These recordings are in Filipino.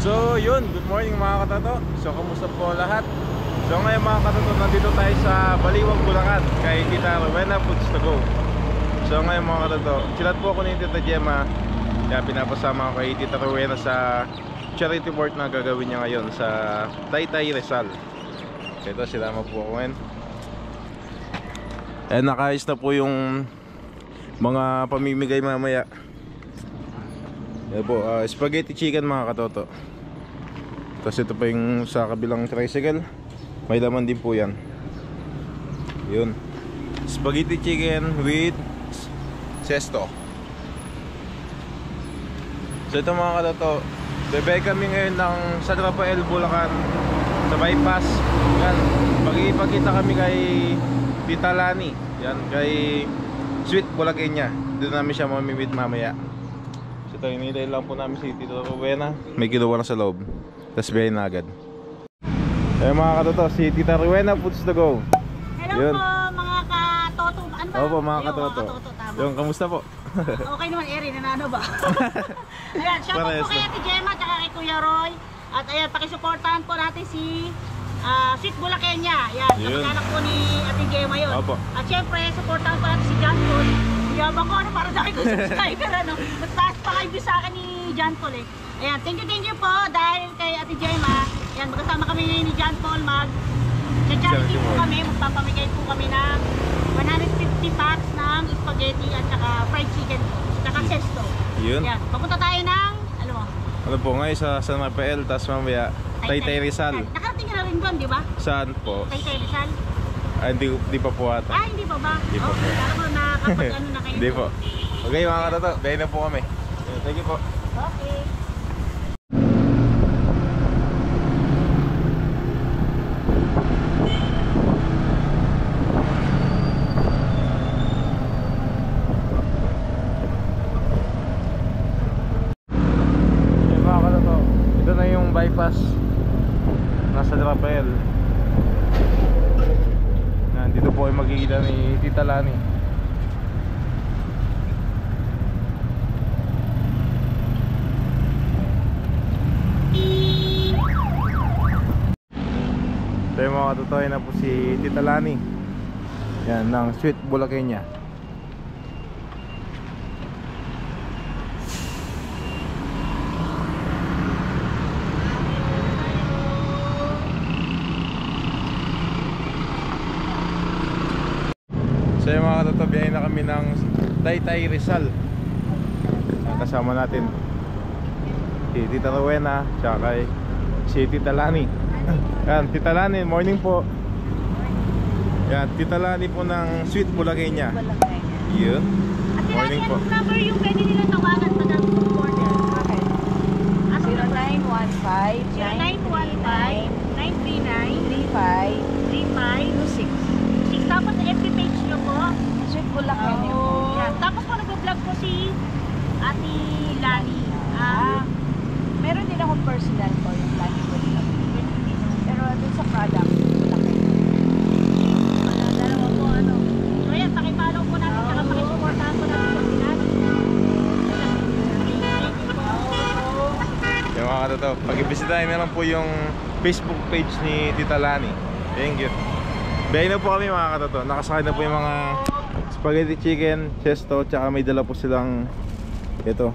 So yun, good morning mga katoto. So kamusta po lahat? So ngayon mga katoto, nandito tayo sa Baliwag, Bulacan kay Tita Rowena Foods to Go. So ngayon mga katoto, chilat po ako ni Tita Gemma. Kaya pinapasama ako kay Tita Rowena sa charity work na gagawin niya ngayon sa Taytay, Rizal. Ito, sinama po ako ngayon. Nakaayos na po yung mga pamimigay mamaya. Yan po, spaghetti chicken mga katoto. Tapos ito pa yung sa kabilang tricycle. May laman din po yan. Yun, spaghetti chicken with sesto. So ito mga katoto, bebe kami ngayon ng San Rafael, Bulacan, sa bypass. Yan, pag-ipakita kami kay Tita Lani. Yan, kay Sweet Bulacania. Doon namin siya mamimit mamaya. So ito, hinihintay lang po namin si Tita Rowena. May kinuha na sa loob. Tapos biyahin na agad. Ayun mga katoto, si Tita Rowena Foods to Go. Hello yun po mga katoto. Ano ba? Opo mga katoto. Yung, kamusta po? Okay naman, Erin, nanano ba? Ayan, shout out po kay Ate Gemma at kay Kuya Roy. At ayan, pakisuportahan po natin si Sweet Bulacania. Ayan, kamag-anak po ni Ate Gemma yun. Opo. At syempre, supportahan po natin si John Paul. Yabang ko, ano, para sa akin ko subscriber, ano. At taas pa kayo sa akin ni John Paul eh. Ayan, thank you po dahil kay Ate Gemma. Ayan, magkasama kami ni John Paul charity po kami, magpapamigay po kami ng 150 packs ng spaghetti at saka fried chicken po, saka sesto. Yun. Ayan, papunta tayo ng, ano po, ngayon sa San Rafael, tapos mamaya Taytay, Rizal. Nakarating ka na rin doon, di ba? Saan po? Taytay, Rizal? Hindi pa po ata. Hindi pa ba? Hindi pa po. Kala mo nakapag ano na kayo. Hindi po. Okay mga katoto, bayan na po kami. Thank you po. Okay. Bypass nasa Rafael. Nandito po ay magkikita ni Tita Lani. So yung mga katotoy na po si Tita Lani. Yan, ng Sweet Bulacania. So yung mga katoto, biyahin na kami ng Taytay, Rizal. Kasama natin si Tita Rowena, tsaka si Tita Lani. Yan, Tita Lani, morning po. Yan, Tita Lani po ng Sweet Bulacania. Yun, morning po. At number yung pwede nilang tawagan sa order. Okay. 0915-939-3526. Tapos FB page nyo po, Sweet Bulacania po. Yan. Tapos po nag-vlog po si Ate Lani. Meron din akong personal po yung Lani Bulacania. Pero dun sa product, Bulacania. Dalawa po ano. So yan, pakipalaw po natin, saka pakisuportahan po natin po si Lani. Yung mga katoto, pag-ibisitahin na lang po yung Facebook page ni Tita Lani. Thank you. Biyahin na po kami mga katoto. Nakasakay na po yung mga spaghetti chicken, sesto, tsaka may dala po silang ito,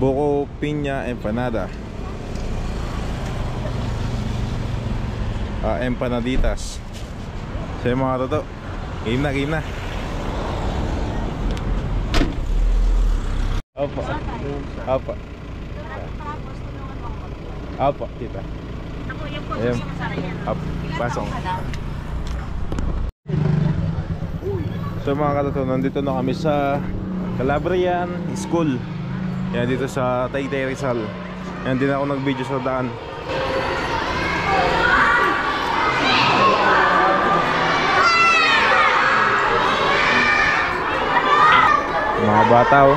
buko piña empanada, empanaditas. So yung mga katoto, game na. Opo, tita. Ako yung po, Ayan. masaraya. Pasok. So mga katoto, nandito na kami sa Calabrian School. Yan, dito sa Taytay, Rizal. Yan, din ako nag-video sa daan. Mga bata oh.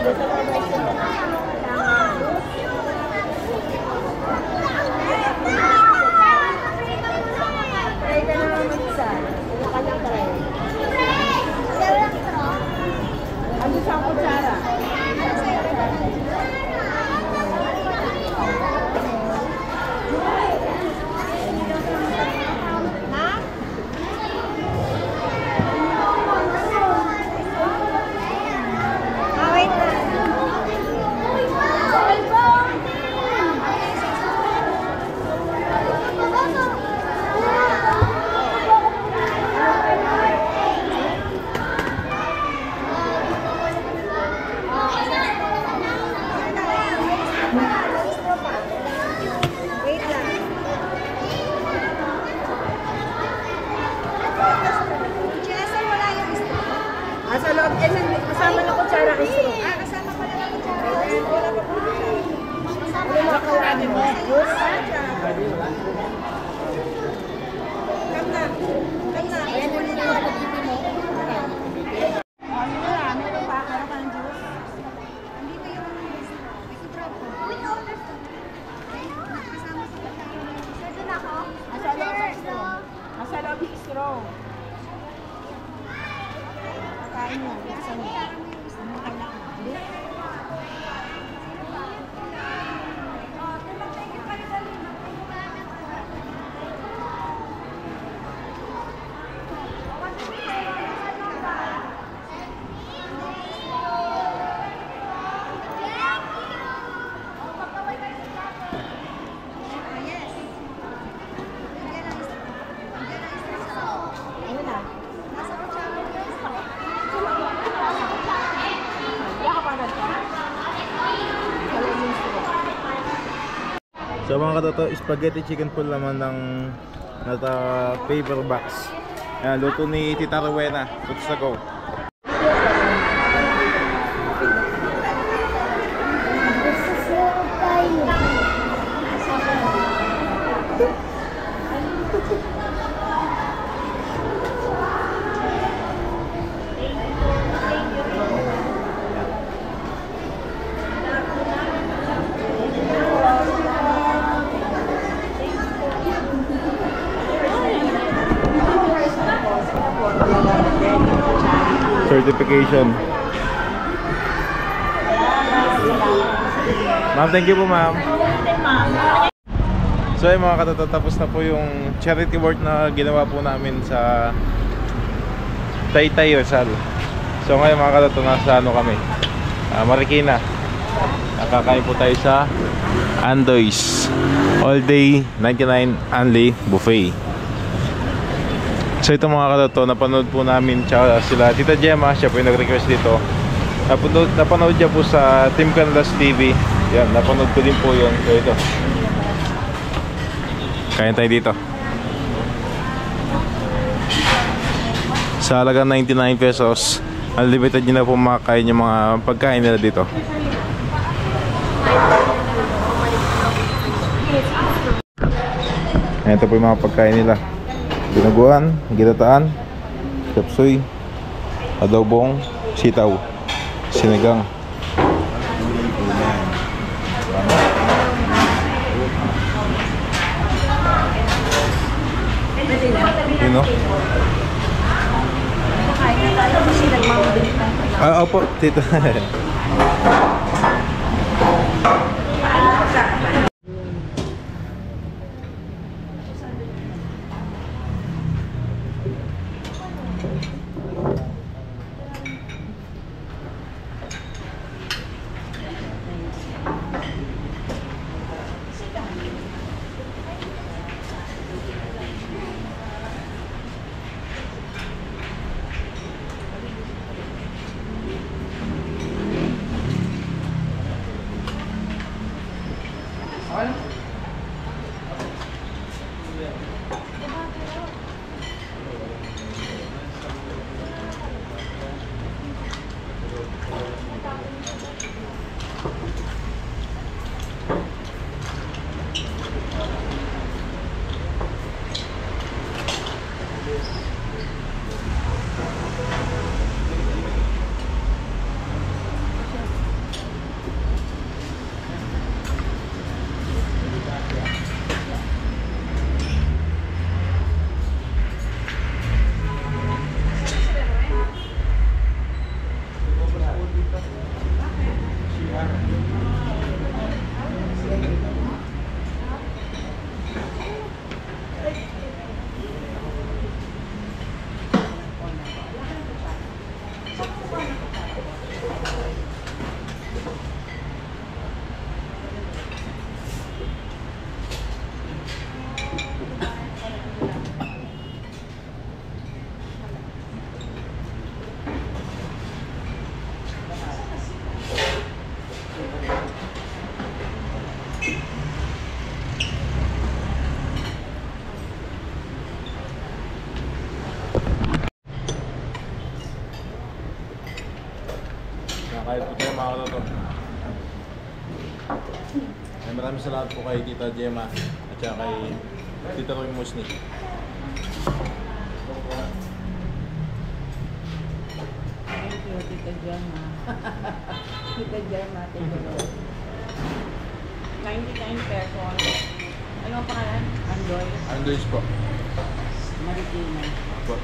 Try ka naman mag-isa. Ano ka lang try? Ano siyang kutsara? Sa loob, kasama na kutsara ang straw. Kasama pala na kutsara. Wala pa po. Wala ka wala mo. Yes. Come na. Come na. Ayan mo nila wala pipi mo. Ano na? Meron pa? Meron ka ng juice? Hindi ba yung isutrap ko? Kasama sa kutsara. Saan na ako? Nasa loob ang straw. Nasa loob yung straw. Kain mo. Saan mo? Ano kailangan? Hindi? So mga katoto, spaghetti chicken po naman ng nata paper box. Ayan, luto ni Tita Rowena. Let's go. Certification. Ma'am, thank you po ma'am. So ay mga katoto, tapos na po yung charity work na ginawa po namin sa Taytay Rizal. So ngayon mga katoto, nasa ano kami, Marikina. Nakakain po tayo sa Andoy's all day 99 only buffet. So ito mga katoto, napanood po namin tsaka sila Tita Gemma, siya po yung nag-request dito. Napanood niya po sa Team Canlas TV. Yan, napanood ko din po yun. So ito, kain tayo dito sa halagang 99 pesos. Unlimited nyo na po makakain yung mga pagkain nila dito. Ito po yung mga pagkain nila: dinuguan, ginataan, chapsuy, adobong, sitaw, sinigang. You know? Opo, tito. Kahit po tayo mga katoto. Ay, maraming salamat po kay Tita Gemma at saka kay Tita Roy Musni. Thank you, Tita Gemma. Tita Gemma, Tita Gemma. 99 pesos. Ano ang pangalan? Andoy. Andres po. Marikina. Po.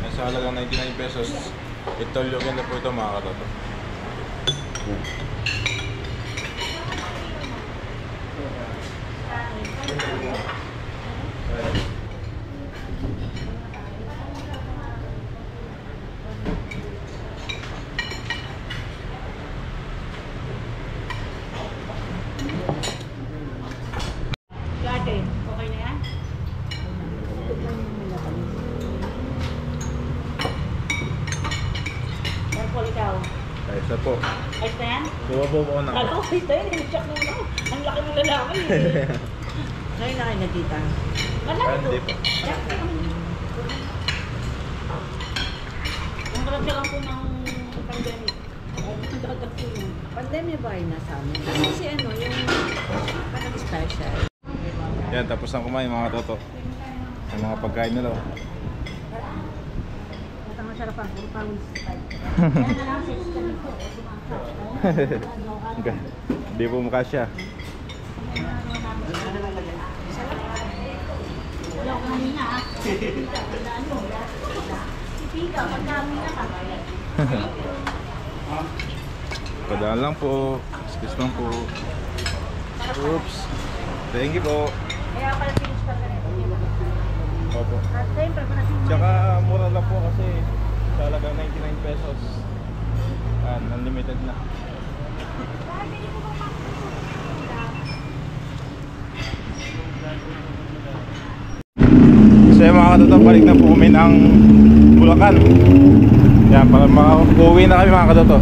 Nasa halagang 99 pesos. Ito yung na po ito mga katoto. Gate, okay na yan? Yan po ikaw. Ay, isa po. Ayos na yan? Suwapo po na. Kala ko, ayos na yan. Check mo na. Ang laki ng lalaki eh. Ngayon na kayo nakita. Malaki to. Hindi po. Check mo. Ang karagya lang po ng pandemic. Ang dagat po yun. Pandemya ba ay nasa amin? Kasi ano, yung parang special. Yan, tapos na kumain mga katoto. Ang mga pagkain nila. At ang masarap ang puro pawis. Yan na lang, 6 kami po. Hindi po mukha siya. Wala ko kanina ah. Pipika, pagkami na ka. Padaan lang po. Excuse lang po. Oops. Thank you po. Kaya pala finish pa ka rin. Opo. At siyempre, Tsaka mura lang po kasi talagang 99 pesos. Unlimited na. So yung mga katoto, balik na po kami ng Bulacan. Yan, para makauwi na kami mga katoto.